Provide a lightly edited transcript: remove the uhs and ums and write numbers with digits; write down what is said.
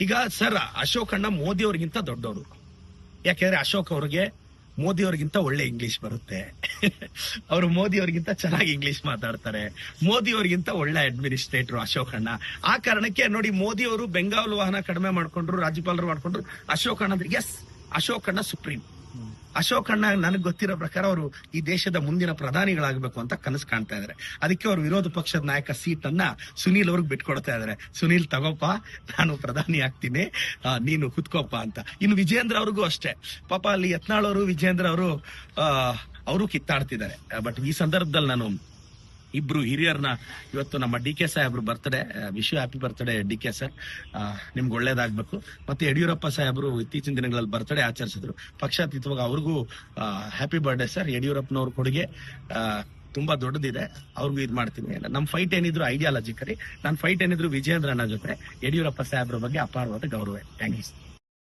ಈಗ ಸರ್ ಅಶೋಕ್ ಅಣ್ಣ ಮೋದಿ ಅವ್ರಿಗಿಂತ ದೊಡ್ಡವರು. ಯಾಕೆಂದ್ರೆ ಅಶೋಕ್ ಅವ್ರಿಗೆ ಮೋದಿ ಅವ್ರಿಗಿಂತ ಒಳ್ಳೆ ಇಂಗ್ಲಿಷ್ ಬರುತ್ತೆ. ಅವರು ಮೋದಿ ಅವ್ರಿಗಿಂತ ಚೆನ್ನಾಗಿ ಇಂಗ್ಲಿಷ್ ಮಾತಾಡ್ತಾರೆ. ಮೋದಿ ಅವ್ರಿಗಿಂತ ಒಳ್ಳೆ ಅಡ್ಮಿನಿಸ್ಟ್ರೇಟರ್ ಅಶೋಕ್ ಅಣ್ಣ. ಆ ಕಾರಣಕ್ಕೆ ನೋಡಿ, ಮೋದಿ ಅವರು ಬೆಂಗಾವಲು ವಾಹನ ಕಡಿಮೆ ಮಾಡ್ಕೊಂಡ್ರು, ರಾಜ್ಯಪಾಲರು ಮಾಡ್ಕೊಂಡ್ರು. ಅಶೋಕ್ ಅಣ್ಣ ಅಂದ್ರೆ ಎಸ್, ಅಶೋಕ್ ಅಣ್ಣ ಸುಪ್ರೀಂ. ಅಶೋಕ್ ಅಣ್ಣ ನನಗೆ ಗೊತ್ತಿರೋ ಪ್ರಕಾರ ಅವರು ಈ ದೇಶದ ಮುಂದಿನ ಪ್ರಧಾನಿಗಳಾಗಬೇಕು ಅಂತ ಕನಸು ಕಾಣ್ತಾ ಇದಾರೆ. ಅದಕ್ಕೆ ಅವರು ವಿರೋಧ ಪಕ್ಷದ ನಾಯಕ ಸೀಟ್ ಅನ್ನ ಸುನೀಲ್ ಅವ್ರಿಗೆ ಬಿಟ್ಕೊಡ್ತಾ ಇದಾರೆ. ಸುನೀಲ್ ತಗೋಪ, ನಾನು ಪ್ರಧಾನಿ ಆಗ್ತೀನಿ, ನೀನು ಕುತ್ಕೋಪ ಅಂತ. ಇನ್ನು ವಿಜೇಂದ್ರ ಅವ್ರಿಗೂ ಅಷ್ಟೇ. ಪಾಪ ಅಲ್ಲಿ ಯತ್ನಾಳ್ ಅವರು, ವಿಜೇಂದ್ರ ಅವರು ಕಿತ್ತಾಡ್ತಿದ್ದಾರೆ. ಬಟ್ ಈ ಸಂದರ್ಭದಲ್ಲಿ ನಾನು ಇಬ್ರು ಹಿರಿಯರನ್ನ, ಇವತ್ತು ನಮ್ಮ ಡಿ.ಕೆ. ಸಾಹೇಬ್ರು birthday, wish you happy birthday DK. Sir, ನಿಮ್ಗೆ ಒಳ್ಳೇದಾಗ್ಬೇಕು. ಮತ್ತೆ ಯಡಿಯೂರಪ್ಪ ಸಾಹೇಬ್ರು ಇತ್ತೀಚಿನ ದಿನಗಳಲ್ಲಿ ಬರ್ತ್ಡೇ ಆಚರಿಸಿದ್ರು. ಪಕ್ಷಾತೀತವಾಗಿ ಅವ್ರಿಗೂ ಹ್ಯಾಪಿ ಬರ್ಡೇ ಸರ್. ಯಡಿಯೂರಪ್ಪನವ್ರ ಕೊಡುಗೆ ತುಂಬಾ ದೊಡ್ಡದಿದೆ, ಅವ್ರಿಗೂ ಇದು ಮಾಡ್ತೀನಿ. ನಮ್ ಫೈಟ್ ಏನಿದ್ರು ಐಡಿಯಾಲಜಿಕಲಿ, ನನ್ನ ಫೈಟ್ ಏನಿದ್ರು ವಿಜೇಂದ್ರ ಅಣ್ಣ ಜೊತೆ. ಯಡಿಯೂರಪ್ಪ ಸಾಹೇಬ್ರ ಬಗ್ಗೆ ಅಪಾರವಾದ ಗೌರವ. Thank you.